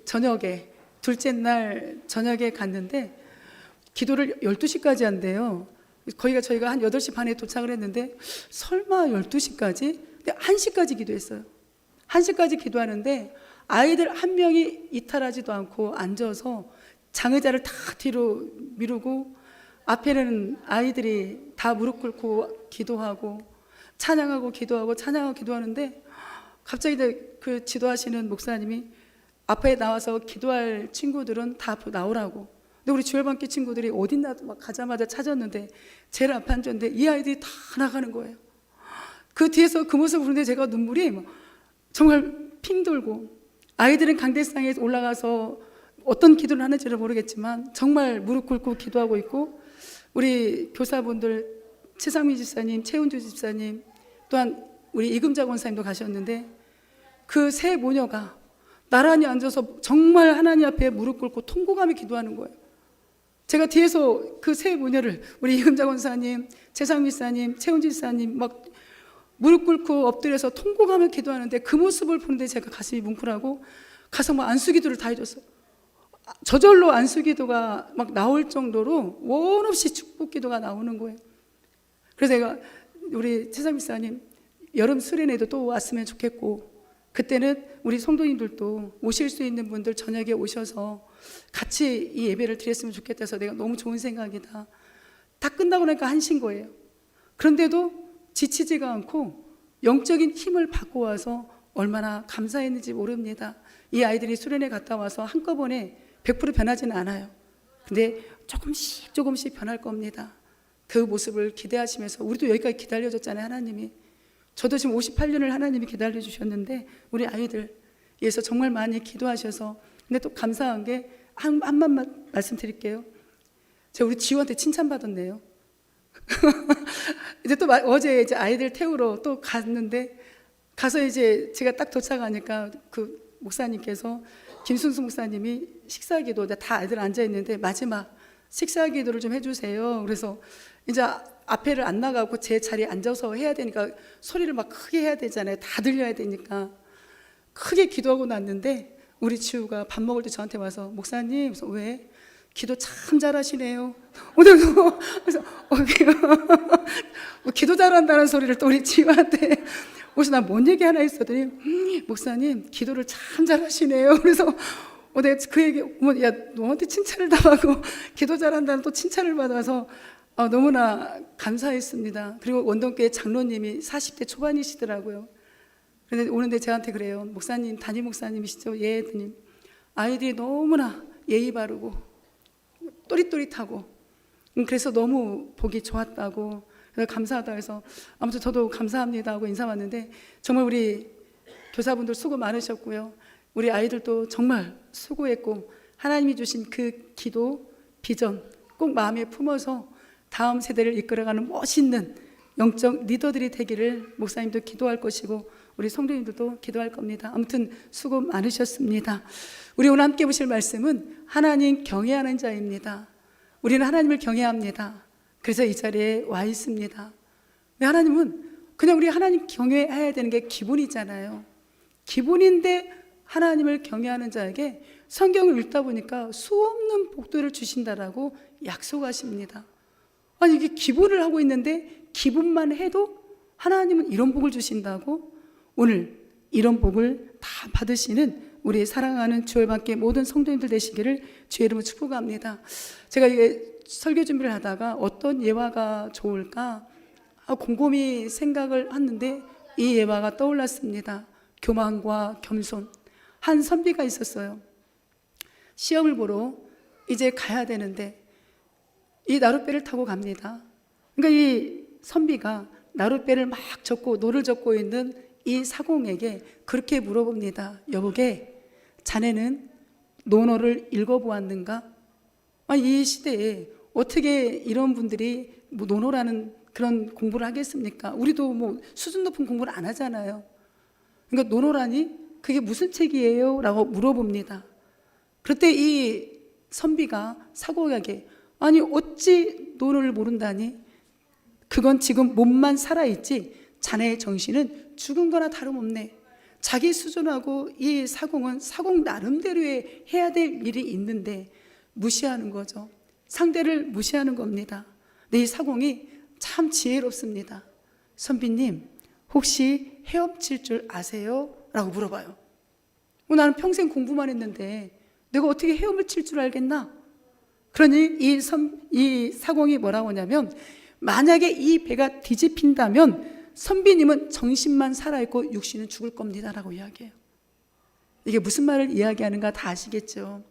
저녁에, 둘째 날 저녁에 갔는데 기도를 12시까지 한대요. 거기가 저희가 한 8시 반에 도착을 했는데 설마 12시까지? 근데 1시까지 기도했어요. 1시까지 기도하는데 아이들 한 명이 이탈하지도 않고 앉아서 장의자를 다 뒤로 미루고 앞에는 아이들이 다 무릎 꿇고 기도하고 찬양하고 기도하고 찬양하고 기도하는데 갑자기 그 지도하시는 목사님이 앞에 나와서 기도할 친구들은 다 앞으로 나오라고. 근데 우리 주일반기 친구들이 어딨나 막 가자마자 찾았는데 제일 앞에 앉았는데 이 아이들이 다 나가는 거예요. 그 뒤에서 그 모습을 보는데 제가 눈물이 정말 핑 돌고, 아이들은 강대상에 올라가서 어떤 기도를 하는지를 모르겠지만 정말 무릎 꿇고 기도하고 있고, 우리 교사분들 최상미 집사님, 최은주 집사님, 또한 우리 이금자 권사님도 가셨는데 그 세 모녀가 나란히 앉아서 정말 하나님 앞에 무릎 꿇고 통곡하며 기도하는 거예요. 제가 뒤에서 그 세 모녀를, 우리 이금자 권사님, 최상미 집사님, 최은주 집사님 막 무릎 꿇고 엎드려서 통곡하며 기도하는데 그 모습을 보는데 제가 가슴이 뭉클하고 가서 막 안수기도를 다 해줬어요. 저절로 안수기도가 막 나올 정도로 원 없이 축복기도가 나오는 거예요. 그래서 제가 우리 최상미 집사님 여름 수련회도 또 왔으면 좋겠고, 그때는 우리 성도님들도 오실 수 있는 분들 저녁에 오셔서 같이 이 예배를 드렸으면 좋겠다 해서 내가 너무 좋은 생각이다. 다 끝나고 나니까 1시인 거예요. 그런데도 지치지가 않고 영적인 힘을 받고 와서 얼마나 감사했는지 모릅니다. 이 아이들이 수련회 갔다 와서 한꺼번에 100% 변하지는 않아요. 근데 조금씩 변할 겁니다. 그 모습을 기대하시면서, 우리도 여기까지 기다려줬잖아요, 하나님이. 저도 지금 58년을 하나님이 기다려주셨는데 우리 아이들 위해서 정말 많이 기도하셔서. 근데 또 감사한 게 한 번만 말씀드릴게요. 제가 우리 지우한테 칭찬받았네요. 이제 또 어제 이제 아이들 태우러 또 갔는데, 가서 이제 제가 딱 도착하니까 그 목사님께서, 김순수 목사님이 식사기도, 다 아이들 앉아 있는데 마지막 식사기도를 좀 해주세요. 그래서 이제 앞에를 안 나가고 제 자리에 앉아서 해야 되니까 소리를 막 크게 해야 되잖아요. 다 들려야 되니까 크게 기도하고 났는데 우리 지우가 밥 먹을 때 저한테 와서, 목사님, 그래서 왜? 기도 참 잘하시네요. 오늘도 그래서 기도 잘한다는 소리를 또 우리 지우한테, 혹시 나 뭔 얘기 하나 했었더니 목사님 기도를 참 잘하시네요. 그래서 내가 그 얘기, 야 너한테 칭찬을 당하고 기도 잘한다는 또 칭찬을 받아서 너무나 감사했습니다. 그리고 원동교회 장로님이 40대 초반이시더라고요. 그런데 오는데 저한테 그래요. 목사님, 담임 목사님이시죠? 예, 했더니 아이들이 너무나 예의 바르고 또릿또릿하고, 그래서 너무 보기 좋았다고, 그래서 감사하다고 해서 아무튼 저도 감사합니다 하고 인사 왔는데, 정말 우리 교사분들 수고 많으셨고요. 우리 아이들도 정말 수고했고, 하나님이 주신 그 기도, 비전 꼭 마음에 품어서 다음 세대를 이끌어가는 멋있는 영적 리더들이 되기를 목사님도 기도할 것이고 우리 성도님들도 기도할 겁니다. 아무튼 수고 많으셨습니다. 우리 오늘 함께 보실 말씀은 하나님 경외하는 자입니다. 우리는 하나님을 경외합니다. 그래서 이 자리에 와 있습니다. 하나님은 그냥 우리 하나님 경외해야 되는 게 기본이잖아요. 기본인데 하나님을 경외하는 자에게 성경을 읽다 보니까 수없는 복들을 주신다라고 약속하십니다. 아니 이게 기본을 하고 있는데 기본만 해도 하나님은 이런 복을 주신다고? 오늘 이런 복을 다 받으시는 우리 사랑하는 주일반께 모든 성도님들 되시기를 주의 이름으로 축복합니다. 제가 이게 설교 준비를 하다가 어떤 예화가 좋을까 곰곰이 생각을 했는데 이 예화가 떠올랐습니다. 교만과 겸손. 한 선비가 있었어요. 시험을 보러 이제 가야 되는데 이 나룻배를 타고 갑니다. 그러니까 이 선비가 나룻배를 막 젓고 노를 젓고 있는 이 사공에게 그렇게 물어봅니다. 여보게, 자네는 논어를 읽어보았는가? 이 시대에 어떻게 이런 분들이 논어라는 그런 공부를 하겠습니까? 우리도 수준 높은 공부를 안 하잖아요. 그러니까 논어라니 그게 무슨 책이에요? 라고 물어봅니다. 그때 이 선비가 사공에게, 아니 어찌 논어를 모른다니? 그건 지금 몸만 살아있지 자네의 정신은 죽은 거나 다름없네. 자기 수준하고 이 사공은 사공 나름대로의 해야 될 일이 있는데 무시하는 거죠. 상대를 무시하는 겁니다. 근데 이 사공이 참 지혜롭습니다. 선비님, 혹시 헤엄칠 줄 아세요? 라고 물어봐요. 나는 평생 공부만 했는데 내가 어떻게 헤엄을 칠 줄 알겠나? 그러니 이 사공이 뭐라고 하냐면, 만약에 이 배가 뒤집힌다면 선비님은 정신만 살아있고 육신은 죽을 겁니다 라고 이야기해요. 이게 무슨 말을 이야기하는가 다 아시겠죠?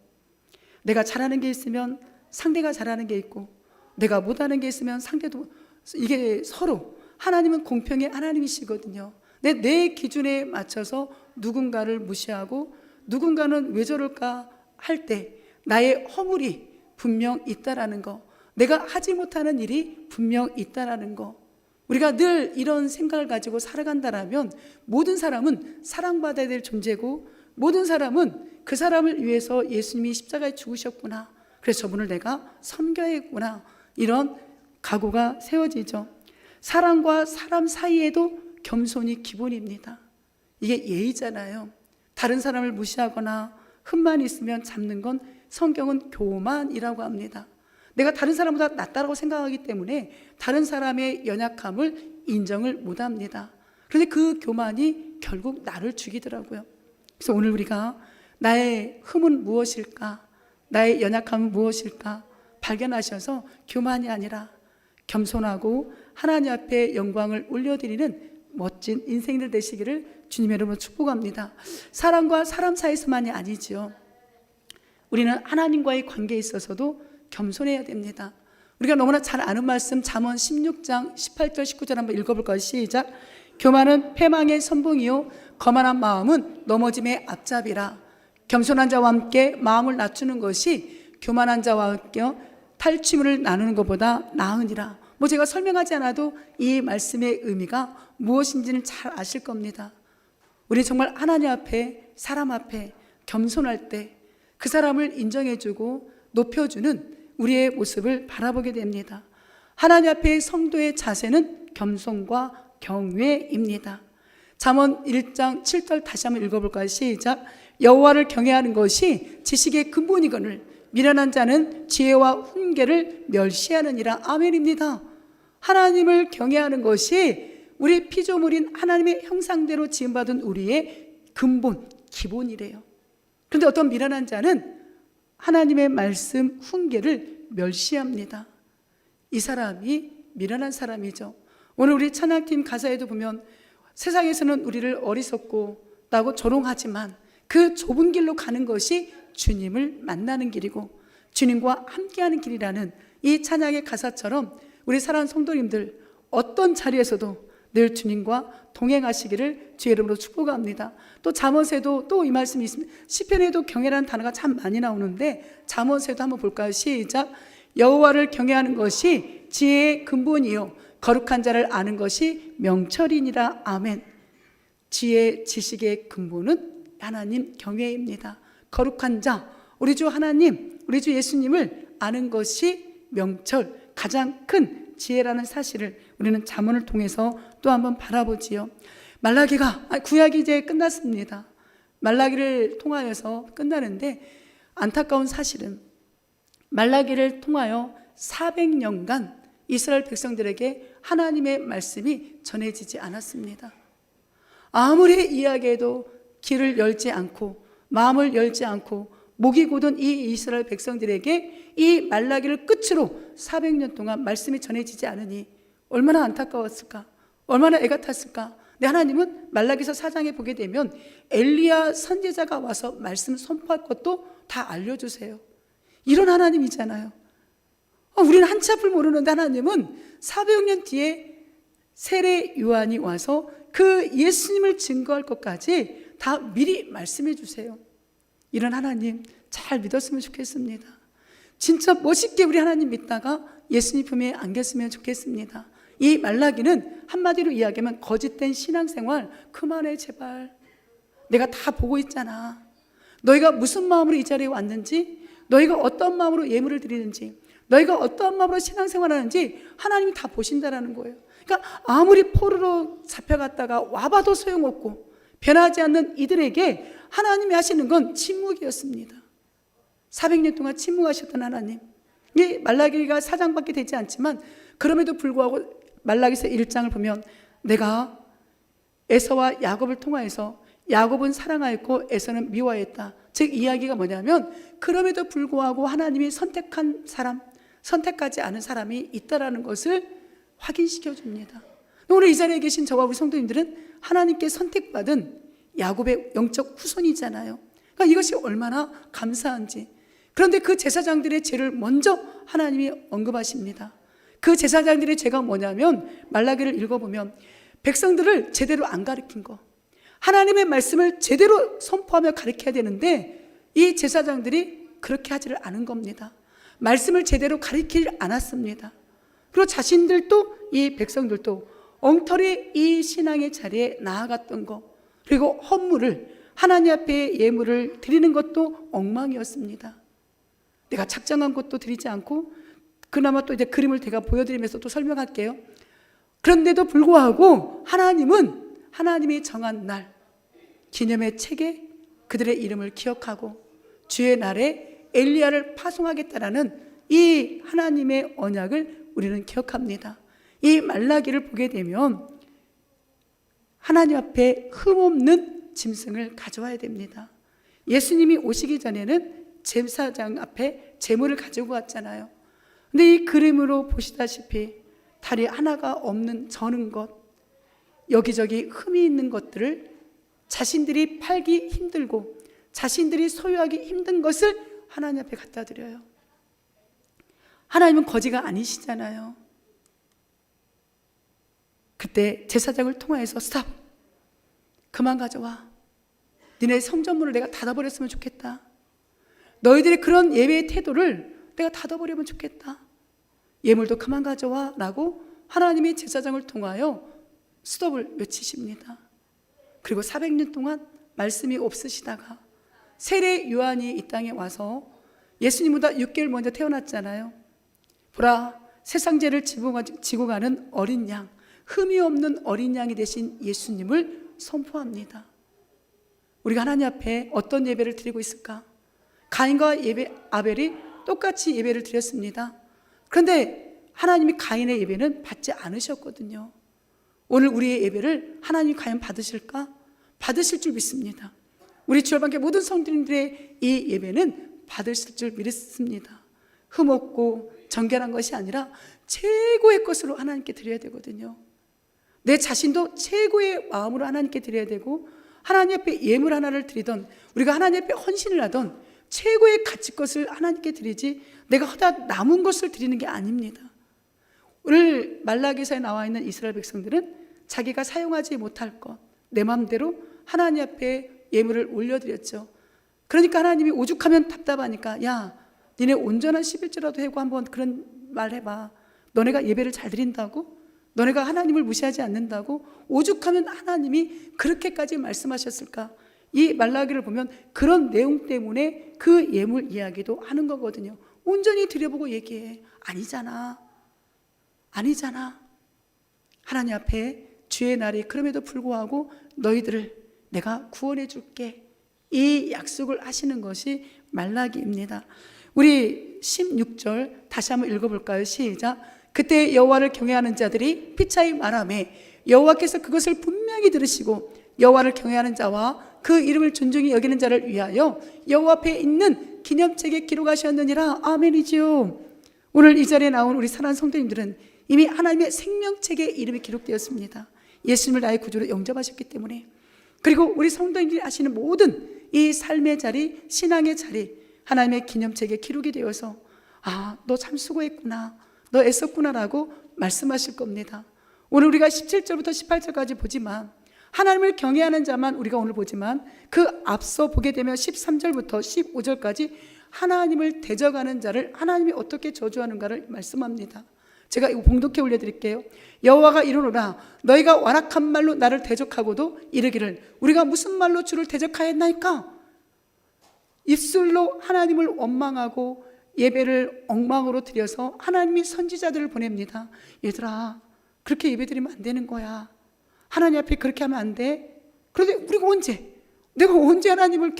내가 잘하는 게 있으면 상대가 잘하는 게 있고, 내가 못하는 게 있으면 상대도, 이게 서로, 하나님은 공평의 하나님이시거든요. 내 기준에 맞춰서 누군가를 무시하고 누군가는 왜 저럴까 할 때 나의 허물이 분명 있다라는 거, 내가 하지 못하는 일이 분명 있다라는 거, 우리가 늘 이런 생각을 가지고 살아간다라면 모든 사람은 사랑받아야 될 존재고, 모든 사람은 그 사람을 위해서 예수님이 십자가에 죽으셨구나, 그래서 저분을 내가 섬겨야겠구나, 이런 각오가 세워지죠. 사람과 사람 사이에도 겸손이 기본입니다. 이게 예의잖아요. 다른 사람을 무시하거나 흠만 있으면 잡는 건 성경은 교만이라고 합니다. 내가 다른 사람보다 낫다라고 생각하기 때문에 다른 사람의 연약함을 인정을 못합니다. 그런데 그 교만이 결국 나를 죽이더라고요. 그래서 오늘 우리가 나의 흠은 무엇일까, 나의 연약함은 무엇일까 발견하셔서 교만이 아니라 겸손하고 하나님 앞에 영광을 올려드리는 멋진 인생들 되시기를 주님의 이름으로 축복합니다. 사람과 사람 사이에서만이 아니지요. 우리는 하나님과의 관계에 있어서도 겸손해야 됩니다. 우리가 너무나 잘 아는 말씀, 잠언 16장 18절 19절 한번 읽어볼까요? 시작. 교만은 패망의 선봉이요 거만한 마음은 넘어짐의 앞잡이라. 겸손한 자와 함께 마음을 낮추는 것이 교만한 자와 함께 탈취물을 나누는 것보다 나으니라. 제가 설명하지 않아도 이 말씀의 의미가 무엇인지는 잘 아실 겁니다. 우리 정말 하나님 앞에, 사람 앞에 겸손할 때 그 사람을 인정해주고 높여주는 우리의 모습을 바라보게 됩니다. 하나님 앞에 성도의 자세는 겸손과 경외입니다. 잠언 1장 7절 다시 한번 읽어볼까요? 시작. 여호와를 경외하는 것이 지식의 근본이거늘 미련한 자는 지혜와 훈계를 멸시하느니라. 아멘입니다. 하나님을 경외하는 것이 우리 피조물인 하나님의 형상대로 지음받은 우리의 근본, 기본이래요. 그런데 어떤 미련한 자는 하나님의 말씀, 훈계를 멸시합니다. 이 사람이 미련한 사람이죠. 오늘 우리 찬양팀 가사에도 보면 세상에서는 우리를 어리석고 나고 조롱하지만 그 좁은 길로 가는 것이 주님을 만나는 길이고 주님과 함께하는 길이라는 이 찬양의 가사처럼 우리 사랑하는 성도님들 어떤 자리에서도 늘 주님과 동행하시기를 주의 이름으로 축복합니다. 또 잠언에도 또 이 말씀이 있습니다. 시편에도 경외라는 단어가 참 많이 나오는데 잠언에도 한번 볼까요? 시작. 여호와를 경외하는 것이 지혜의 근본이요 거룩한 자를 아는 것이 명철이니라. 아멘. 지혜, 지식의 근본은 하나님 경외입니다. 거룩한 자, 우리 주 하나님, 우리 주 예수님을 아는 것이 명철, 가장 큰 지혜라는 사실을 우리는 잠언을 통해서 또 한번 바라보지요. 말라기가, 구약이 이제 끝났습니다. 말라기를 통하여서 끝나는데 안타까운 사실은 말라기를 통하여 400년간 이스라엘 백성들에게 하나님의 말씀이 전해지지 않았습니다. 아무리 이야기해도 귀를 열지 않고 마음을 열지 않고 목이 곧은 이 이스라엘 백성들에게 이 말라기를 끝으로 400년 동안 말씀이 전해지지 않으니 얼마나 안타까웠을까, 얼마나 애가 탔을까. 근데 하나님은 말라기서 4장에 보게 되면 엘리야 선지자가 와서 말씀 선포할 것도 다 알려주세요. 이런 하나님이잖아요. 우리는 한치 앞을 모르는데 하나님은 400년 뒤에 세례 요한이 와서 그 예수님을 증거할 것까지 다 미리 말씀해 주세요. 이런 하나님 잘 믿었으면 좋겠습니다. 진짜 멋있게 우리 하나님 믿다가 예수님 품에 안겼으면 좋겠습니다. 이 말라기는 한마디로 이야기하면 거짓된 신앙생활 그만해 제발. 내가 다 보고 있잖아. 너희가 무슨 마음으로 이 자리에 왔는지, 너희가 어떤 마음으로 예물을 드리는지, 너희가 어떤 마음으로 신앙생활하는지 하나님이 다 보신다라는 거예요. 그러니까 아무리 포로로 잡혀갔다가 와봐도 소용없고 변하지 않는 이들에게 하나님이 하시는 건 침묵이었습니다. 400년 동안 침묵하셨던 하나님. 이 말라기가 4장밖에 되지 않지만 그럼에도 불구하고 말라기서 1장을 보면 내가 에서와 야곱을 통하여서 야곱은 사랑하였고 에서는 미워했다. 즉 이야기가 뭐냐면 그럼에도 불구하고 하나님이 선택한 사람, 선택하지 않은 사람이 있다라는 것을 확인시켜 줍니다. 오늘 이 자리에 계신 저와 우리 성도님들은 하나님께 선택받은 야곱의 영적 후손이잖아요. 그러니까 이것이 얼마나 감사한지. 그런데 그 제사장들의 죄를 먼저 하나님이 언급하십니다. 그 제사장들의 죄가 뭐냐면 말라기를 읽어보면 백성들을 제대로 안 가르친 거, 하나님의 말씀을 제대로 선포하며 가르쳐야 되는데 이 제사장들이 그렇게 하지를 않은 겁니다. 말씀을 제대로 가르치지 않았습니다. 그리고 자신들도 이 백성들도 엉터리 이 신앙의 자리에 나아갔던 거, 그리고 헌물을 하나님 앞에 예물을 드리는 것도 엉망이었습니다. 내가 작정한 것도 드리지 않고 그나마 또 이제 그림을 제가 보여드리면서 또 설명할게요. 그런데도 불구하고 하나님은 하나님이 정한 날 기념의 책에 그들의 이름을 기억하고 주의 날에 엘리야를 파송하겠다라는 이 하나님의 언약을 우리는 기억합니다. 이 말라기를 보게 되면 하나님 앞에 흠없는 짐승을 가져와야 됩니다. 예수님이 오시기 전에는 제사장 앞에 제물을 가지고 왔잖아요. 근데 이 그림으로 보시다시피 다리 하나가 없는 저는 것, 여기저기 흠이 있는 것들을 자신들이 팔기 힘들고 자신들이 소유하기 힘든 것을 하나님 앞에 갖다 드려요. 하나님은 거지가 아니시잖아요. 그때 제사장을 통하여서 스탑, 그만 가져와. 니네 성전문을 내가 닫아버렸으면 좋겠다. 너희들의 그런 예배의 태도를 내가 닫아버리면 좋겠다. 예물도 그만 가져와 라고 하나님이 제사장을 통하여 스톱을 외치십니다. 그리고 400년 동안 말씀이 없으시다가 세례 요한이 이 땅에 와서 예수님보다 6개월 먼저 태어났잖아요. 보라, 세상 죄를 지고 가는 어린 양, 흠이 없는 어린 양이 되신 예수님을 선포합니다. 우리가 하나님 앞에 어떤 예배를 드리고 있을까? 가인과 아벨이 똑같이 예배를 드렸습니다. 그런데 하나님이 가인의 예배는 받지 않으셨거든요. 오늘 우리의 예배를 하나님이 과연 받으실까? 받으실 줄 믿습니다. 우리 주일반교 모든 성도님들의 이 예배는 받으실 줄 믿습니다. 흠없고 정결한 것이 아니라 최고의 것으로 하나님께 드려야 되거든요. 내 자신도 최고의 마음으로 하나님께 드려야 되고, 하나님 앞에 예물 하나를 드리던, 우리가 하나님 앞에 헌신을 하던 최고의 가치 것을 하나님께 드리지 내가 허다 남은 것을 드리는 게 아닙니다. 오늘 말라기서에 나와 있는 이스라엘 백성들은 자기가 사용하지 못할 것, 내 마음대로 하나님 앞에 예물을 올려드렸죠. 그러니까 하나님이 오죽하면 답답하니까, 야, 니네 온전한 11조라도 해고 한번 그런 말 해봐. 너네가 예배를 잘 드린다고? 너네가 하나님을 무시하지 않는다고? 오죽하면 하나님이 그렇게까지 말씀하셨을까? 이 말라기를 보면 그런 내용 때문에 그 예물 이야기도 하는 거거든요. 온전히 들여보고 얘기해. 아니잖아. 하나님 앞에 주의 날이 그럼에도 불구하고 너희들을 내가 구원해 줄게, 이 약속을 하시는 것이 말라기입니다. 우리 16절 다시 한번 읽어볼까요? 시작. 그때 여호와를 경외하는 자들이 피차이 말하매 여호와께서 그것을 분명히 들으시고 여호와를 경외하는 자와 그 이름을 존중히 여기는 자를 위하여 여호와 앞에 있는 기념책에 기록하셨느니라. 아멘이지요. 오늘 이 자리에 나온 우리 사랑하는 성도님들은 이미 하나님의 생명책에 이름이 기록되었습니다. 예수님을 나의 구주로 영접하셨기 때문에. 그리고 우리 성도님들이 하시는 모든 이 삶의 자리, 신앙의 자리, 하나님의 기념책에 기록이 되어서 너 참 수고했구나, 너 애썼구나라고 말씀하실 겁니다. 오늘 우리가 17절부터 18절까지 보지만, 하나님을 경외하는 자만 우리가 오늘 보지만, 그 앞서 보게 되면 13절부터 15절까지 하나님을 대적하는 자를 하나님이 어떻게 저주하는가를 말씀합니다. 제가 이거 봉독해 올려드릴게요. 여호와가 이르노라, 너희가 완악한 말로 나를 대적하고도 이르기를 우리가 무슨 말로 주를 대적하였나이까? 입술로 하나님을 원망하고 예배를 엉망으로 드려서 하나님이 선지자들을 보냅니다. 얘들아, 그렇게 예배 드리면 안 되는 거야. 하나님 앞에 그렇게 하면 안 돼. 그런데 우리가 내가 언제 하나님을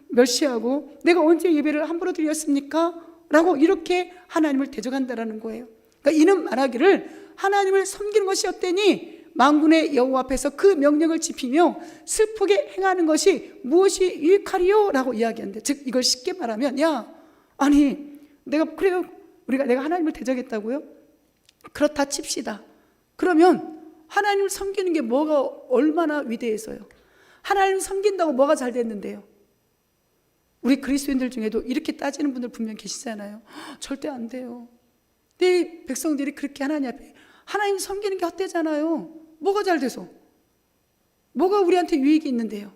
멸시하고 내가 언제 예배를 함부로 드렸습니까? 라고 이렇게 하나님을 대적한다라는 거예요. 그러니까 이는 말하기를 하나님을 섬기는 것이 어때니 만군의 여호와 앞에서 그 명령을 지키며 슬프게 행하는 것이 무엇이 유익하리요? 라고 이야기하는데, 즉 이걸 쉽게 말하면, 내가 하나님을 대적했다고요? 그렇다 칩시다. 그러면 하나님을 섬기는 게 뭐가 얼마나 위대해서요? 하나님을 섬긴다고 뭐가 잘 됐는데요? 우리 그리스도인들 중에도 이렇게 따지는 분들 분명 계시잖아요. 절대 안 돼요. 네 백성들이 그렇게 하나님 앞에 하나님 섬기는 게 헛되잖아요. 뭐가 잘 돼서? 뭐가 우리한테 유익이 있는데요?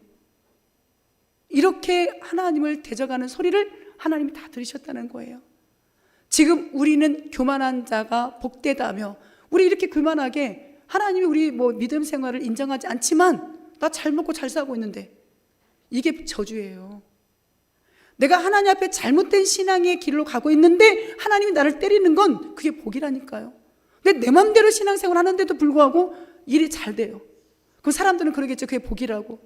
이렇게 하나님을 대적하는 소리를 하나님이 다 들으셨다는 거예요. 지금 우리는 교만한 자가 복되다며, 우리 이렇게 교만하게 하나님이 우리 믿음 생활을 인정하지 않지만 나 잘 먹고 잘 살고 있는데, 이게 저주예요. 내가 하나님 앞에 잘못된 신앙의 길로 가고 있는데 하나님이 나를 때리는 건 그게 복이라니까요. 근데 내 맘대로 신앙생활 하는데도 불구하고 일이 잘 돼요. 그럼 사람들은 그러겠죠. 그게 복이라고.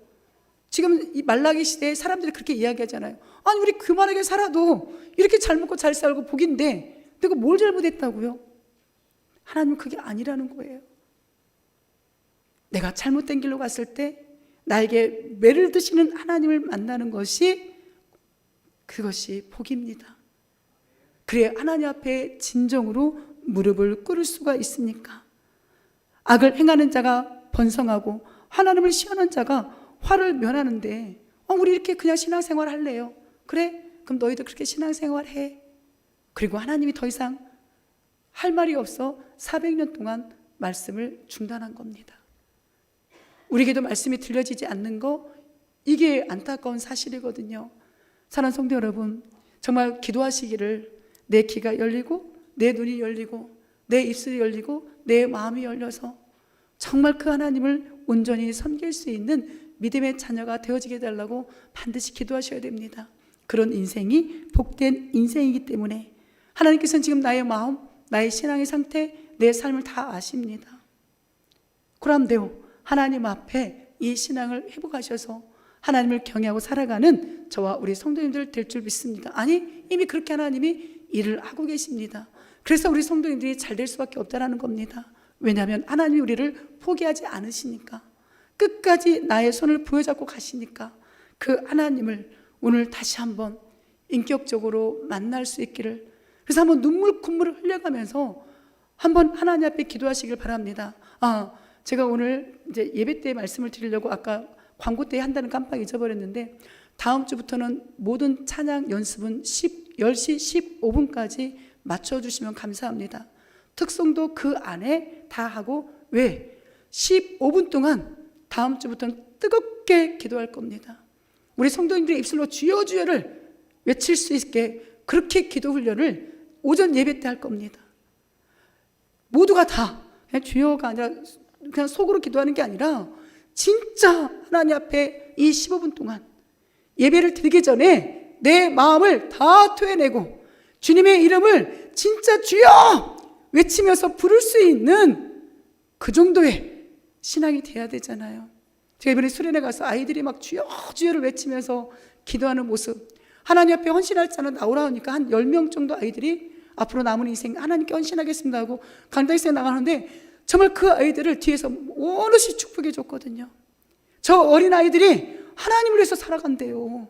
지금 이 말라기 시대에 사람들이 그렇게 이야기하잖아요. 아니, 우리 교만하게 살아도 이렇게 잘 먹고 잘 살고 복인데 내가 뭘 잘못했다고요? 하나님은 그게 아니라는 거예요. 내가 잘못된 길로 갔을 때 나에게 매를 드시는 하나님을 만나는 것이, 그것이 복입니다. 그래야 하나님 앞에 진정으로 무릎을 꿇을 수가 있으니까. 악을 행하는 자가 번성하고 하나님을 시험하는 자가 화를 면하는데, 우리 이렇게 그냥 신앙생활 할래요. 그래? 그럼 너희도 그렇게 신앙생활 해. 그리고 하나님이 더 이상 할 말이 없어 400년 동안 말씀을 중단한 겁니다. 우리에게도 말씀이 들려지지 않는 거, 이게 안타까운 사실이거든요. 사랑하는 성도 여러분, 정말 기도하시기를 내 귀가 열리고 내 눈이 열리고 내 입술이 열리고 내 마음이 열려서 정말 그 하나님을 온전히 섬길 수 있는 믿음의 자녀가 되어지게 해달라고 반드시 기도하셔야 됩니다. 그런 인생이 복된 인생이기 때문에 하나님께서는 지금 나의 마음, 나의 신앙의 상태, 내 삶을 다 아십니다. 그런데요, 하나님 앞에 이 신앙을 회복하셔서 하나님을 경외하고 살아가는 저와 우리 성도님들 될 줄 믿습니다. 아니, 이미 그렇게 하나님이 일을 하고 계십니다. 그래서 우리 성도님들이 잘 될 수밖에 없다는 겁니다. 왜냐하면 하나님이 우리를 포기하지 않으시니까, 끝까지 나의 손을 부여잡고 가시니까, 그 하나님을 오늘 다시 한번 인격적으로 만날 수 있기를, 그래서 한번 눈물콧물을 흘려가면서 한번 하나님 앞에 기도하시길 바랍니다. 제가 오늘 이제 예배 때 말씀을 드리려고 아까 광고 때 한다는 깜빡 잊어버렸는데, 다음 주부터는 모든 찬양 연습은 10시 15분까지 맞춰주시면 감사합니다. 특송도 그 안에 다 하고, 왜? 15분 동안 다음 주부터는 뜨겁게 기도할 겁니다. 우리 성도님들의 입술로 주여 주여를 외칠 수 있게 그렇게 기도 훈련을 오전 예배 때 할 겁니다. 모두가 다 그냥 주여가 아니라 그냥 속으로 기도하는 게 아니라 진짜 하나님 앞에 이 15분 동안 예배를 드리기 전에 내 마음을 다 토해내고 주님의 이름을 진짜 주여 외치면서 부를 수 있는 그 정도의 신앙이 돼야 되잖아요. 제가 이번에 수련회 가서 아이들이 막 주여 주여를 외치면서 기도하는 모습, 하나님 앞에 헌신할 자는 나오라 하니까 한 10명 정도 아이들이 앞으로 남은 인생 하나님께 헌신하겠습니다 하고 강단식에 나가는데, 정말 그 아이들을 뒤에서 오롯이 축복해 줬거든요. 저 어린아이들이 하나님을 위해서 살아간대요.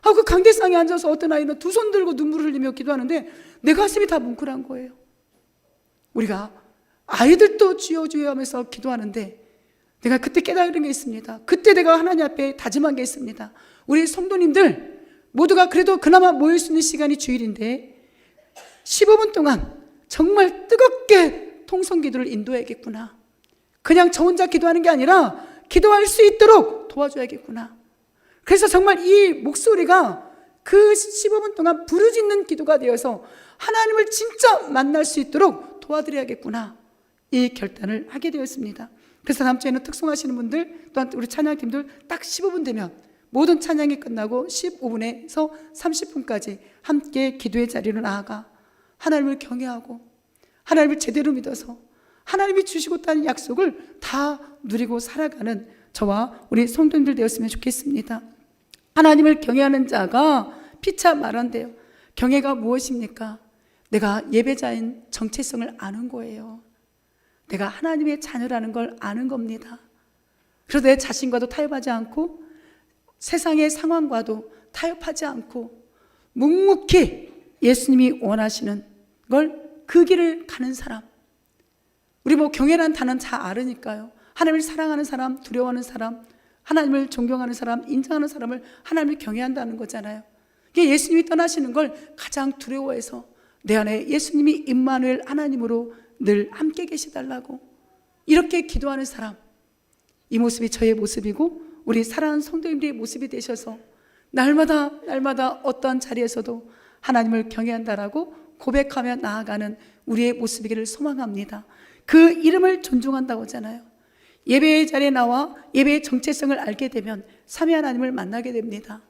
그 강대상에 앉아서 어떤 아이는 두 손 들고 눈물을 흘리며 기도하는데 내 가슴이 다 뭉클한 거예요. 우리가 아이들도 주여 주여 하면서 기도하는데, 내가 그때 깨달은 게 있습니다. 그때 내가 하나님 앞에 다짐한 게 있습니다. 우리 성도님들 모두가 그래도 그나마 모일 수 있는 시간이 주일인데 15분 동안 정말 뜨겁게 통성기도를 인도해야겠구나. 그냥 저 혼자 기도하는 게 아니라 기도할 수 있도록 도와줘야겠구나. 그래서 정말 이 목소리가 그 15분 동안 부르짖는 기도가 되어서 하나님을 진짜 만날 수 있도록 도와드려야겠구나, 이 결단을 하게 되었습니다. 그래서 다음 주에는 특송하시는 분들, 또한 우리 찬양팀들 딱 15분 되면 모든 찬양이 끝나고 15분에서 30분까지 함께 기도의 자리로 나아가 하나님을 경외하고 하나님을 제대로 믿어서 하나님이 주시고 있다는 약속을 다 누리고 살아가는 저와 우리 성도님들 되었으면 좋겠습니다. 하나님을 경외하는 자가 피차 말한대요. 경외가 무엇입니까? 내가 예배자인 정체성을 아는 거예요. 내가 하나님의 자녀라는 걸 아는 겁니다. 그래서 내 자신과도 타협하지 않고 세상의 상황과도 타협하지 않고 묵묵히 예수님이 원하시는 걸 그 길을 가는 사람. 우리 경외라는 단어는 다 알으니까요. 하나님을 사랑하는 사람, 두려워하는 사람, 하나님을 존경하는 사람, 인정하는 사람을 하나님을 경외한다는 거잖아요. 이게 예수님이 떠나시는 걸 가장 두려워해서 내 안에 예수님이 임마누엘 하나님으로 늘 함께 계시달라고 이렇게 기도하는 사람, 이 모습이 저의 모습이고 우리 사랑하는 성도님들의 모습이 되셔서 날마다 어떠한 자리에서도 하나님을 경외한다라고 고백하며 나아가는 우리의 모습이기를 소망합니다. 그 이름을 존중한다고 하잖아요. 예배의 자리에 나와 예배의 정체성을 알게 되면 삼위 하나님을 만나게 됩니다.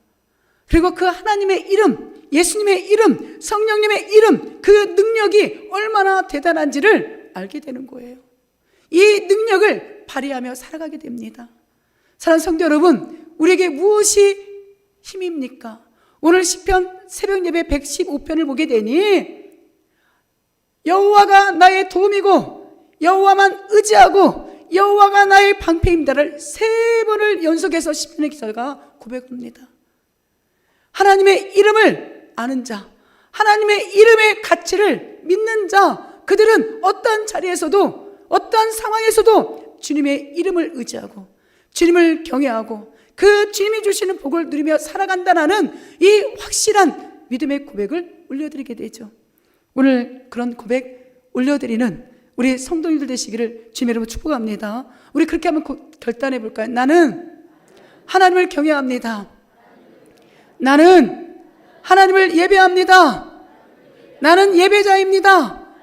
그리고 그 하나님의 이름, 예수님의 이름, 성령님의 이름, 그 능력이 얼마나 대단한지를 알게 되는 거예요. 이 능력을 발휘하며 살아가게 됩니다. 사랑하는 성도 여러분, 우리에게 무엇이 힘입니까? 오늘 시편 새벽 예배 115편을 보게 되니 여호와가 나의 도움이고 여호와만 의지하고 여호와가 나의 방패입니다를 3번을 연속해서 시편의 기자가 고백합니다. 하나님의 이름을 아는 자, 하나님의 이름의 가치를 믿는 자, 그들은 어떤 자리에서도 어떤 상황에서도 주님의 이름을 의지하고 주님을 경외하고 그 주님이 주시는 복을 누리며 살아간다는 이 확실한 믿음의 고백을 올려드리게 되죠. 오늘 그런 고백 올려드리는 우리 성도님들 되시기를 주님 이름으로 축복합니다. 우리 그렇게 한번 결단해 볼까요? 나는 하나님을 경외합니다. 나는 하나님을 예배합니다. 나는 예배자입니다.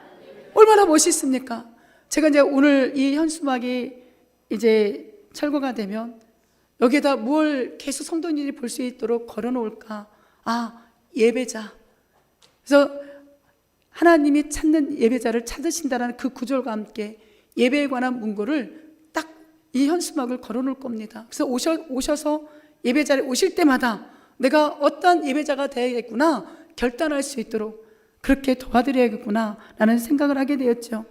얼마나 멋있습니까? 제가 이제 오늘 이 현수막이 이제 철거가 되면 여기에다 뭘 계속 성도님들이 볼 수 있도록 걸어놓을까? 예배자. 그래서 하나님이 찾는 예배자를 찾으신다는 그 구절과 함께 예배에 관한 문구를 딱 이 현수막을 걸어놓을 겁니다. 그래서 오셔서 예배자를 오실 때마다 내가 어떤 예배자가 되어야겠구나 결단할 수 있도록 그렇게 도와드려야겠구나 라는 생각을 하게 되었죠.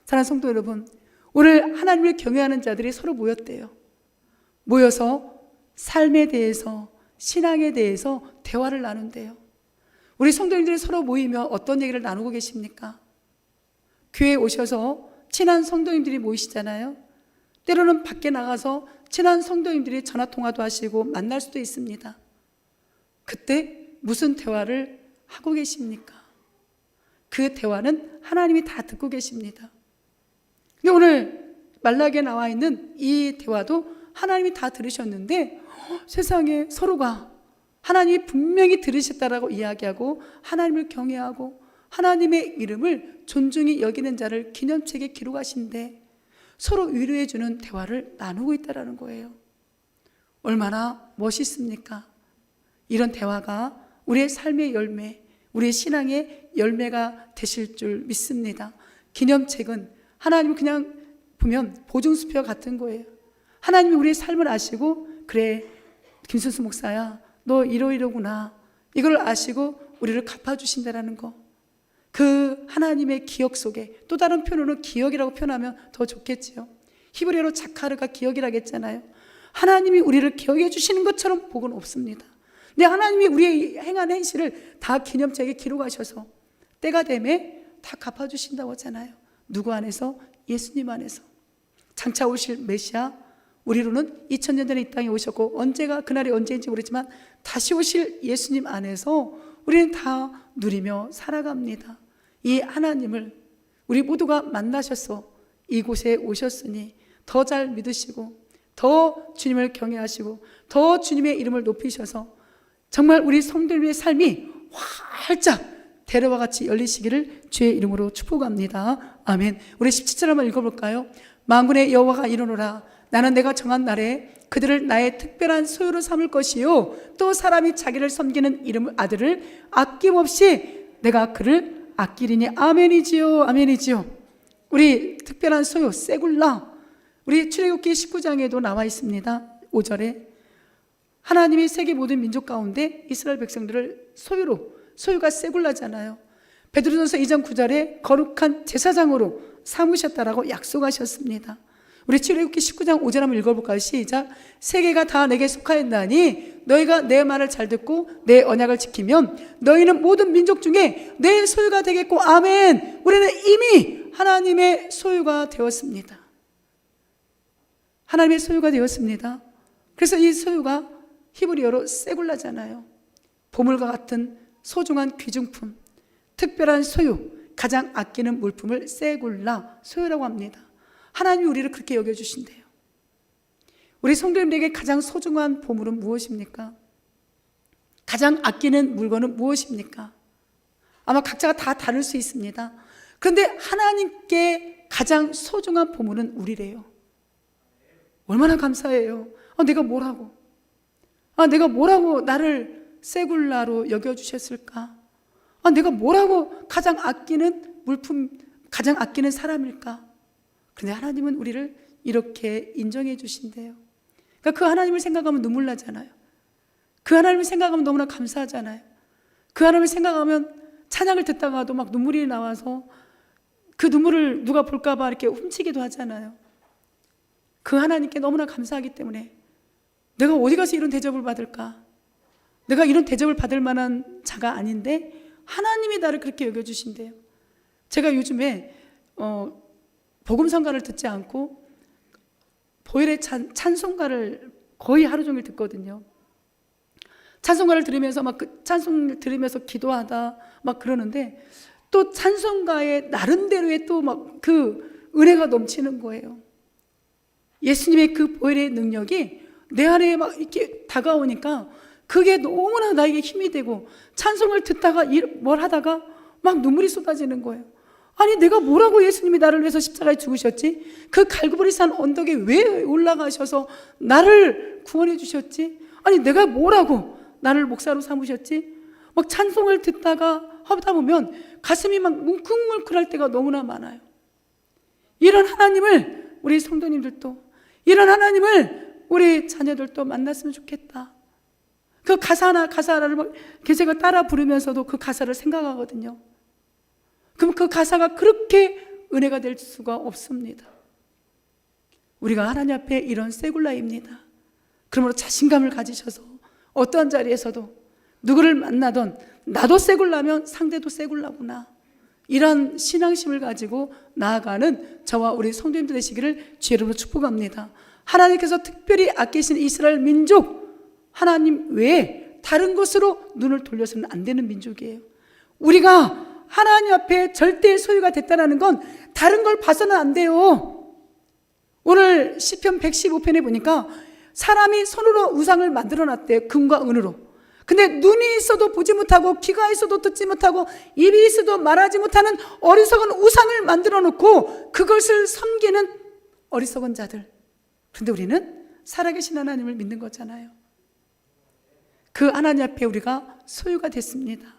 사랑하는 성도 여러분, 오늘 하나님을 경외하는 자들이 서로 모였대요. 모여서 삶에 대해서, 신앙에 대해서 대화를 나눈대요. 우리 성도님들이 서로 모이면 어떤 얘기를 나누고 계십니까? 교회에 오셔서 친한 성도님들이 모이시잖아요. 때로는 밖에 나가서 친한 성도님들이 전화통화도 하시고 만날 수도 있습니다. 그때 무슨 대화를 하고 계십니까? 그 대화는 하나님이 다 듣고 계십니다. 오늘 말라기에 나와 있는 이 대화도 하나님이 다 들으셨는데 세상에 서로가 하나님이 분명히 들으셨다라고 이야기하고 하나님을 경외하고 하나님의 이름을 존중히 여기는 자를 기념책에 기록하신데 서로 위로해 주는 대화를 나누고 있다는 거예요. 얼마나 멋있습니까? 이런 대화가 우리의 삶의 열매, 우리의 신앙의 열매가 되실 줄 믿습니다. 기념책은 하나님 그냥 보면 보증수표 같은 거예요. 하나님이 우리의 삶을 아시고 그래 김순수 목사야 너 이러이러구나 이걸 아시고 우리를 갚아주신다는 거, 그 하나님의 기억 속에 또 다른 표현으로 기억이라고 표현하면 더 좋겠지요. 히브리어로 자카르가 기억이라고 했잖아요. 하나님이 우리를 기억해 주시는 것처럼 복은 없습니다. 근데 하나님이 우리의 행한 행실을 다 기념책에 기록하셔서 때가 되면 다 갚아주신다고 하잖아요. 누구 안에서? 예수님 안에서. 장차 오실 메시아, 우리로는 2000년 전에 이 땅에 오셨고 언제가 그날이 언제인지 모르지만 다시 오실 예수님 안에서 우리는 다 누리며 살아갑니다. 이 하나님을 우리 모두가 만나셔서 이곳에 오셨으니 더 잘 믿으시고 더 주님을 경외하시고 더 주님의 이름을 높이셔서 정말 우리 성도님의 삶이 활짝 대로와 같이 열리시기를 주의 이름으로 축복합니다. 아멘. 우리 17절 한번 읽어볼까요? 만군의 여호와가 이르노라 나는 내가 정한 날에 그들을 나의 특별한 소유로 삼을 것이요 또 사람이 자기를 섬기는 이름 아들을 아낌없이 내가 그를 아끼리니. 아멘이지요. 아멘이지요. 우리 특별한 소유 세굴라, 우리 출애굽기 19장에도 나와 있습니다. 5절에 하나님이 세계 모든 민족 가운데 이스라엘 백성들을 소유가 세굴라잖아요. 베드로전서 2장 9절에 거룩한 제사장으로 삼으셨다라고 약속하셨습니다. 우리 출애굽기 19장 5절 한번 읽어볼까요? 시작. 세계가 다 내게 속하였나니 너희가 내 말을 잘 듣고 내 언약을 지키면 너희는 모든 민족 중에 내 소유가 되겠고. 아멘. 우리는 이미 하나님의 소유가 되었습니다. 하나님의 소유가 되었습니다. 그래서 이 소유가 히브리어로 세굴라잖아요. 보물과 같은 소중한 귀중품, 특별한 소유, 가장 아끼는 물품을 세굴라, 소유라고 합니다. 하나님이 우리를 그렇게 여겨주신대요. 우리 성도님들에게 가장 소중한 보물은 무엇입니까? 가장 아끼는 물건은 무엇입니까? 아마 각자가 다 다를 수 있습니다. 그런데 하나님께 가장 소중한 보물은 우리래요. 얼마나 감사해요. 내가 뭐라고 나를 세굴라로 여겨주셨을까? 내가 뭐라고 가장 아끼는 물품, 가장 아끼는 사람일까? 그런데 하나님은 우리를 이렇게 인정해 주신대요. 그러니까 그 하나님을 생각하면 눈물 나잖아요. 그 하나님을 생각하면 너무나 감사하잖아요. 그 하나님을 생각하면 찬양을 듣다가도 막 눈물이 나와서 그 눈물을 누가 볼까 봐 이렇게 훔치기도 하잖아요. 그 하나님께 너무나 감사하기 때문에 내가 어디 가서 이런 대접을 받을까? 내가 이런 대접을 받을 만한 자가 아닌데 하나님이 나를 그렇게 여겨주신대요. 제가 요즘에 복음성가를 듣지 않고 보혈의 찬송가를 거의 하루 종일 듣거든요. 찬송가를 들으면서 막 그 찬송을 들으면서 기도하다 막 그러는데 또 찬송가의 나름대로의 또 막 그 은혜가 넘치는 거예요. 예수님의 그 보혈의 능력이 내 안에 막 이렇게 다가오니까 그게 너무나 나에게 힘이 되고 찬송을 듣다가 뭘 하다가 막 눈물이 쏟아지는 거예요. 아니 내가 뭐라고 예수님이 나를 위해서 십자가에 죽으셨지? 그 갈고리 산 언덕에 왜 올라가셔서 나를 구원해 주셨지? 아니 내가 뭐라고 나를 목사로 삼으셨지? 막 찬송을 듣다가 하다 보면 가슴이 막 뭉클뭉클할 때가 너무나 많아요. 이런 하나님을 우리 성도님들도, 이런 하나님을 우리 자녀들도 만났으면 좋겠다. 그 가사를 막 제가 따라 부르면서도 그 가사를 생각하거든요. 그럼 그 가사가 그렇게 은혜가 될 수가 없습니다. 우리가 하나님 앞에 이런 세굴라입니다. 그러므로 자신감을 가지셔서 어떠한 자리에서도 누구를 만나던 나도 세굴라면 상대도 세굴라구나, 이런 신앙심을 가지고 나아가는 저와 우리 성도님들 되시기를 주의로 축복합니다. 하나님께서 특별히 아끼신 이스라엘 민족, 하나님 외에 다른 것으로 눈을 돌려서는 안 되는 민족이에요. 우리가 하나님 앞에 절대 소유가 됐다는 건 다른 걸 봐서는 안 돼요. 오늘 시편 115편에 보니까 사람이 손으로 우상을 만들어 놨대요. 금과 은으로. 근데 눈이 있어도 보지 못하고 귀가 있어도 듣지 못하고 입이 있어도 말하지 못하는 어리석은 우상을 만들어 놓고 그것을 섬기는 어리석은 자들. 그런데 우리는 살아계신 하나님을 믿는 거잖아요. 그 하나님 앞에 우리가 소유가 됐습니다.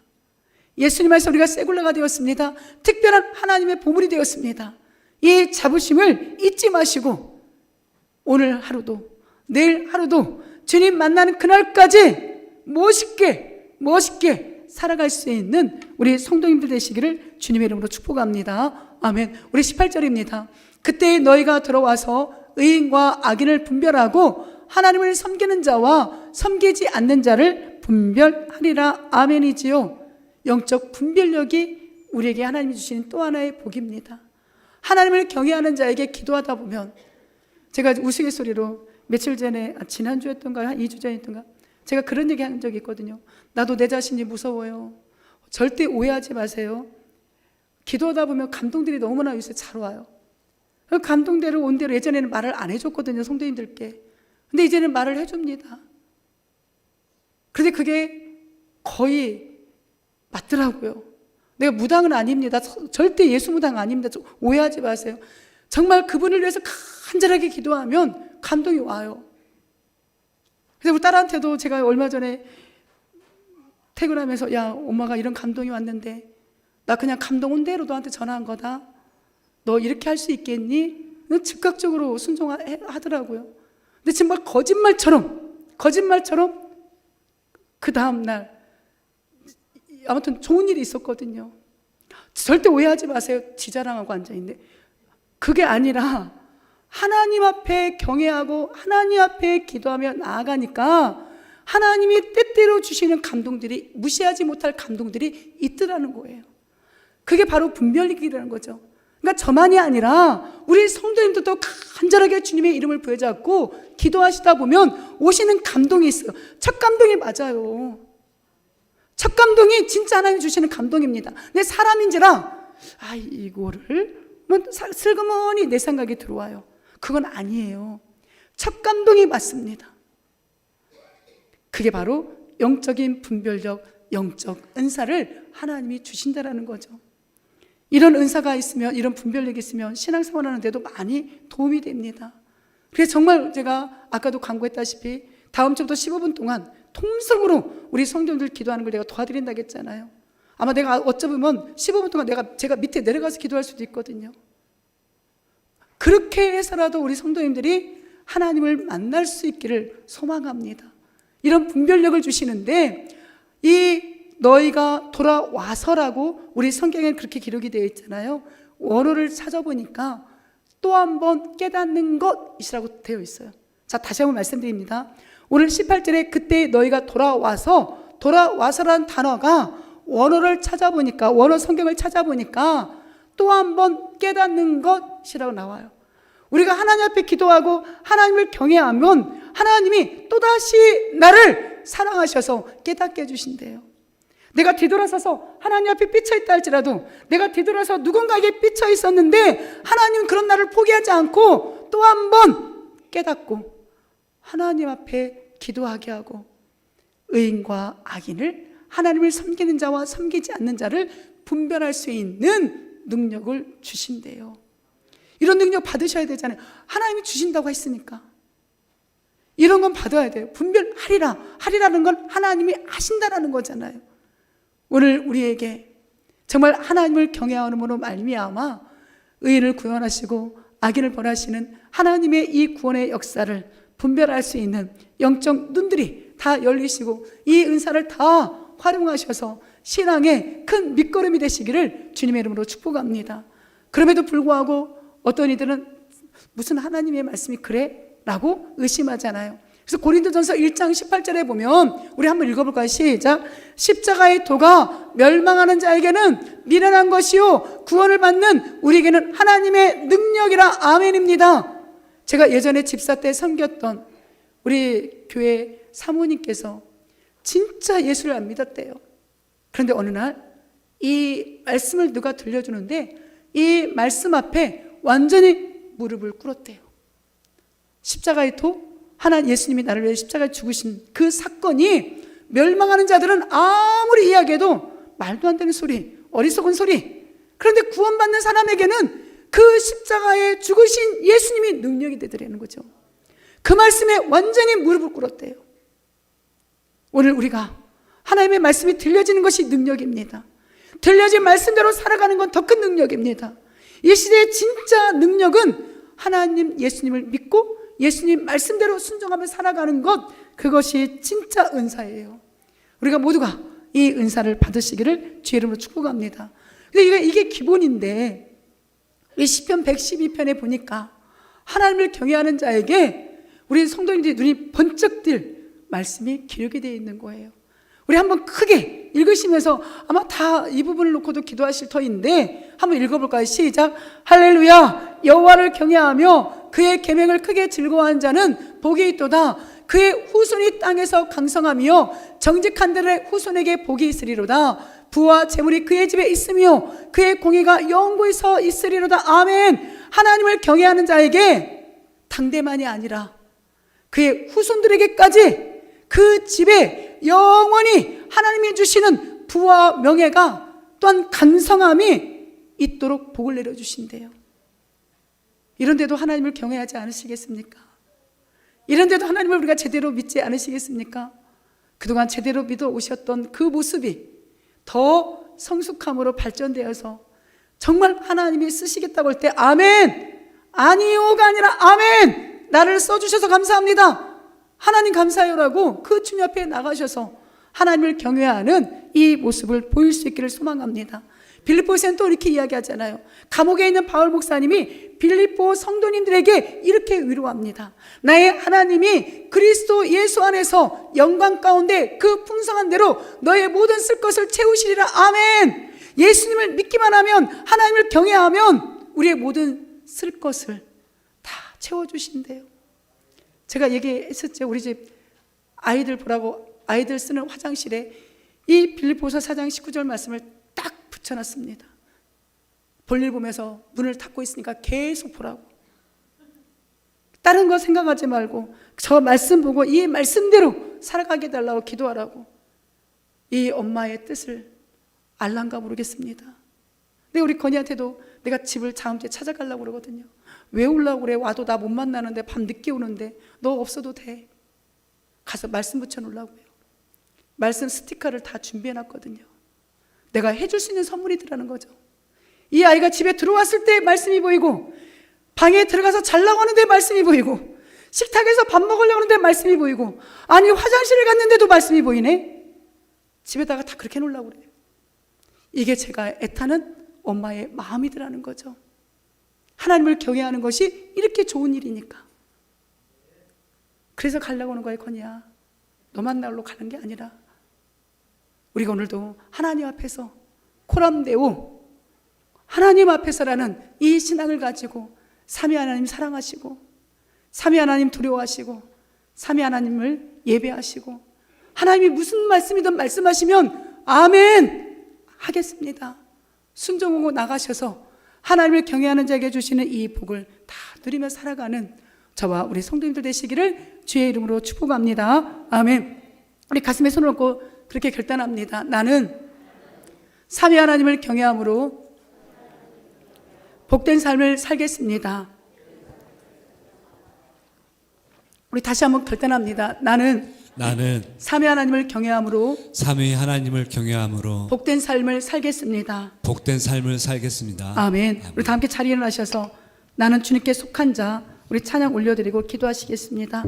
예수님 안에서 우리가 세굴라가 되었습니다. 특별한 하나님의 보물이 되었습니다. 이 자부심을 잊지 마시고 오늘 하루도 내일 하루도 주님 만나는 그날까지 멋있게 살아갈 수 있는 우리 성도님들 되시기를 주님의 이름으로 축복합니다. 아멘. 우리 18절입니다. 그때 너희가 들어와서 의인과 악인을 분별하고 하나님을 섬기는 자와 섬기지 않는 자를 분별하리라. 아멘이지요. 영적 분별력이 우리에게 하나님이 주시는 또 하나의 복입니다. 하나님을 경외하는 자에게 기도하다 보면, 제가 우스갯소리로 며칠 전에, 지난주였던가 한 2주 전이었던가 제가 그런 얘기 한 적이 있거든요. 나도 내 자신이 무서워요. 절대 오해하지 마세요. 기도하다 보면 감동들이 너무나 요새 잘 와요. 그 감동대로 온 대로 예전에는 말을 안 해줬거든요, 성도님들께. 근데 이제는 말을 해줍니다. 그런데 그게 거의 맞더라고요. 내가 무당은 아닙니다. 절대 예수 무당 아닙니다. 오해하지 마세요. 정말 그분을 위해서 간절하게 기도하면 감동이 와요. 그래서 우리 딸한테도 제가 얼마 전에 퇴근하면서, 야, 엄마가 이런 감동이 왔는데 나 그냥 감동 온 대로 너한테 전화한 거다. 너 이렇게 할 수 있겠니? 즉각적으로 순종하더라고요. 근데 정말 거짓말처럼 그 다음날 아무튼 좋은 일이 있었거든요. 절대 오해하지 마세요. 지 자랑하고 앉아있는데 그게 아니라 하나님 앞에 경외하고 하나님 앞에 기도하며 나아가니까 하나님이 때때로 주시는 감동들이, 무시하지 못할 감동들이 있더라는 거예요. 그게 바로 분별력이라는 거죠. 그러니까 저만이 아니라 우리 성도님들도 간절하게 주님의 이름을 부여잡고 기도하시다 보면 오시는 감동이 있어요. 첫 감동이 맞아요. 첫 감동이 진짜 하나님이 주시는 감동입니다. 내 사람인지라 이거를 슬그머니 내 생각이 들어와요. 그건 아니에요. 첫 감동이 맞습니다. 그게 바로 영적인 분별력, 영적 은사를 하나님이 주신다라는 거죠. 이런 은사가 있으면, 이런 분별력이 있으면 신앙생활 하는데도 많이 도움이 됩니다. 그래서 정말 제가 아까도 광고했다시피 다음 주부터 15분 동안 통성으로 우리 성도님들 기도하는 걸 내가 도와드린다고 했잖아요. 아마 내가 어쩌면 15분 동안 제가 밑에 내려가서 기도할 수도 있거든요. 그렇게 해서라도 우리 성도님들이 하나님을 만날 수 있기를 소망합니다. 이런 분별력을 주시는데 이 너희가 돌아와서라고 우리 성경에 그렇게 기록이 되어 있잖아요. 원어를 찾아보니까 또 한 번 깨닫는 것이라고 되어 있어요. 자, 다시 한번 말씀드립니다. 오늘 18절에 그때 너희가 돌아와서라는 단어가 원어를 찾아보니까, 원어 성경을 찾아보니까 또 한 번 깨닫는 것이라고 나와요. 우리가 하나님 앞에 기도하고 하나님을 경외하면 하나님이 또다시 나를 사랑하셔서 깨닫게 해주신대요. 내가 뒤돌아서서 하나님 앞에 삐쳐있다 할지라도, 내가 뒤돌아서 누군가에게 삐쳐 있었는데 하나님은 그런 나를 포기하지 않고 또 한 번 깨닫고 하나님 앞에 기도하게 하고 의인과 악인을, 하나님을 섬기는 자와 섬기지 않는 자를 분별할 수 있는 능력을 주신대요. 이런 능력 받으셔야 되잖아요. 하나님이 주신다고 했으니까 이런 건 받아야 돼요. 분별하리라는 건 하나님이 하신다라는 거잖아요. 오늘 우리에게 정말 하나님을 경외함으로 말미암아 의인을 구원하시고 악인을 벌하시는 하나님의 이 구원의 역사를 분별할 수 있는 영적 눈들이 다 열리시고 이 은사를 다 활용하셔서 신앙의 큰 밑거름이 되시기를 주님의 이름으로 축복합니다. 그럼에도 불구하고 어떤 이들은 무슨 하나님의 말씀이 그래? 라고 의심하잖아요. 그래서 고린도전서 1장 18절에 보면 우리 한번 읽어볼까요? 시작. 십자가의 도가 멸망하는 자에게는 미련한 것이요 구원을 받는 우리에게는 하나님의 능력이라. 아멘입니다. 제가 예전에 집사 때 섬겼던 우리 교회 사모님께서 진짜 예수를 안 믿었대요. 그런데 어느 날 이 말씀을 누가 들려주는데 이 말씀 앞에 완전히 무릎을 꿇었대요. 십자가의 도, 하나님 예수님이 나를 위해 십자가에 죽으신 그 사건이 멸망하는 자들은 아무리 이야기해도 말도 안 되는 소리, 어리석은 소리. 그런데 구원받는 사람에게는 그 십자가에 죽으신 예수님이 능력이 되더라는 거죠. 그 말씀에 완전히 무릎을 꿇었대요. 오늘 우리가 하나님의 말씀이 들려지는 것이 능력입니다. 들려진 말씀대로 살아가는 건 더 큰 능력입니다. 이 시대의 진짜 능력은 하나님 예수님을 믿고 예수님 말씀대로 순종하며 살아가는 것, 그것이 진짜 은사예요. 우리가 모두가 이 은사를 받으시기를 주의 이름으로 축복합니다. 근데 이게 기본인데 이 시편 112편에 보니까 하나님을 경외하는 자에게 우리 성도님들이 눈이 번쩍 뜰 말씀이 기록이 되어 있는 거예요. 우리 한번 크게 읽으시면서 아마 다 이 부분을 놓고도 기도하실 터인데 한번 읽어볼까요? 시작. 할렐루야. 여호와를 경외하며 그의 계명을 크게 즐거워하는 자는 복이 있도다. 그의 후손이 땅에서 강성하며 정직한 자들의 후손에게 복이 있으리로다. 부와 재물이 그의 집에 있으며 그의 공의가 영원히 서 있으리로다. 아멘. 하나님을 경외하는 자에게 당대만이 아니라 그의 후손들에게까지 그 집에 영원히 하나님이 주시는 부와 명예가 또한 간성함이 있도록 복을 내려주신대요. 이런데도 하나님을 경외하지 않으시겠습니까? 이런데도 하나님을 우리가 제대로 믿지 않으시겠습니까? 그동안 제대로 믿어 오셨던 그 모습이 더 성숙함으로 발전되어서 정말 하나님이 쓰시겠다고 할 때 아멘! 아니요가 아니라 아멘. 나를 써주셔서 감사합니다. 하나님 감사해요라고 그 주님 앞에 나가셔서 하나님을 경외하는 이 모습을 보일 수 있기를 소망합니다. 빌립보서는 또 이렇게 이야기하잖아요. 감옥에 있는 바울 목사님이 빌립보 성도님들에게 이렇게 위로합니다. 나의 하나님이 그리스도 예수 안에서 영광 가운데 그 풍성한 대로 너의 모든 쓸 것을 채우시리라. 아멘. 예수님을 믿기만 하면, 하나님을 경외하면 우리의 모든 쓸 것을 다 채워주신대요. 제가 얘기했었죠. 우리 집 아이들 보라고 아이들 쓰는 화장실에 이 빌립보서 4장 19절 말씀을 딱 붙여놨습니다. 볼일 보면서 문을 닫고 있으니까 계속 보라고. 다른 거 생각하지 말고 저 말씀 보고 이 말씀대로 살아가게 해달라고 기도하라고. 이 엄마의 뜻을 알란가 모르겠습니다. 근데 우리 건이한테도 내가 집을 다음 주에 찾아가려고 그러거든요. 왜 오려고 그래? 와도 나 못 만나는데, 밤 늦게 오는데. 너 없어도 돼. 가서 말씀 붙여놓으려고요. 말씀 스티커를 다 준비해놨거든요. 내가 해줄 수 있는 선물이더라는 거죠. 이 아이가 집에 들어왔을 때 말씀이 보이고, 방에 들어가서 자려고 하는데 말씀이 보이고, 식탁에서 밥 먹으려고 하는데 말씀이 보이고, 아니 화장실을 갔는데도 말씀이 보이네. 집에다가 다 그렇게 해놓으려고 그래요. 이게 제가 애타는 엄마의 마음이더라는 거죠. 하나님을 경외하는 것이 이렇게 좋은 일이니까. 그래서 가려고 하는 거예요. 건이야, 너 만나러 가는 게 아니라 우리가 오늘도 하나님 앞에서 코람데오, 하나님 앞에서라는 이 신앙을 가지고 삼위 하나님 사랑하시고, 삼위 하나님 두려워하시고, 삼위 하나님을 예배하시고, 하나님이 무슨 말씀이든 말씀하시면 아멘 하겠습니다. 순종하고 나가셔서 하나님을 경외하는 자에게 주시는 이 복을 다 누리며 살아가는 저와 우리 성도님들 되시기를 주의 이름으로 축복합니다. 아멘. 우리 가슴에 손을 얹고 그렇게 결단합니다. 나는 삼위 하나님을 경외함으로 복된 삶을 살겠습니다. 우리 다시 한번 결단합니다. 나는 삼위 하나님을 경외함으로 복된 삶을 살겠습니다. 아멘. 우리 다 함께 자리에 일어나셔서 나는 주님께 속한 자, 우리 찬양 올려드리고 기도하시겠습니다.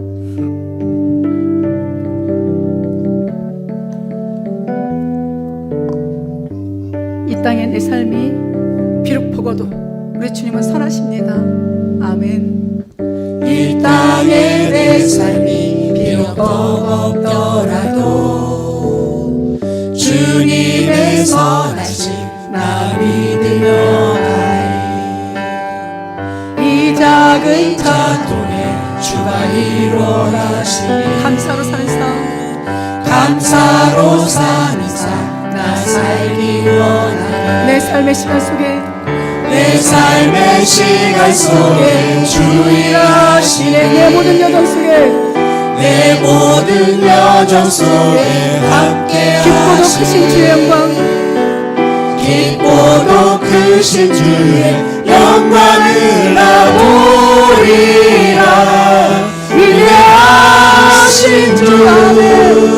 이 땅의 내 삶이 비록 버거도 우리 주님은 선하십니다. 아멘. 이 땅의 내 삶이 비록 버겁더라도 주님의 선하심 나 믿으며 가리. 이 작은 자통에 주가 이루어가시니 감사로 사는 삶, 감사로 사는 삶 나 살기 원하니. 내 삶의 시간 속에 내 삶의 시간 속에 주 일하시네. 내 모든 여정 속에 내 모든 여정 속에 함께 깊고도 크신 주의 영광, 깊고도 크신 주의 영광을 나 보리라. 위대하신 주 나는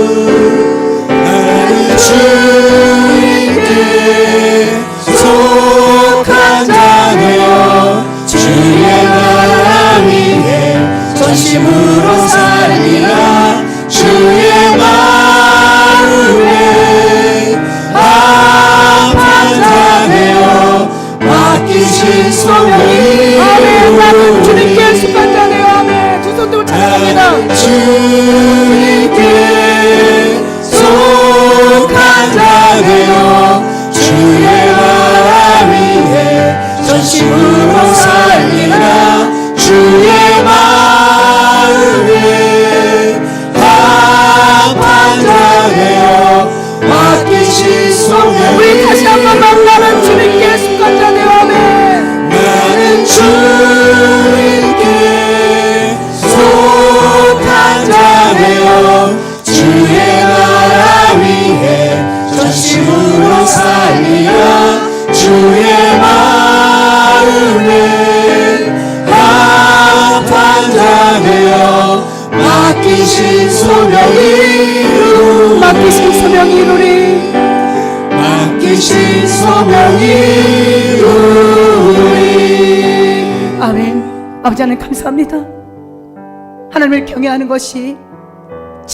주님께 속한 자되어 주의 나라 위해 전심으로 살리라. 주의 마음에 합한 자되어 맡기신 소명이. 아멘. 나는 주님께 속한 자네요. 아멘. 두 손 들고 찬양합니다. 주님께 속한 자되어 주의 나라 위해 전심으로 살리라. 주의 마음에 합한 자되어 맡기신 소명. 우리 다시 한번 나는 주님께 속한 자네요. 아멘. 나는 주님께 속한 자되어 주의 나라 위해 전심으로 살리라. 주의 마음에 합한 자되어 맡기신 소명이 이루리. 맡기신 소명이 이루리. 아멘. 아버지 하나님 감사합니다. 하나님을 경외하는 것이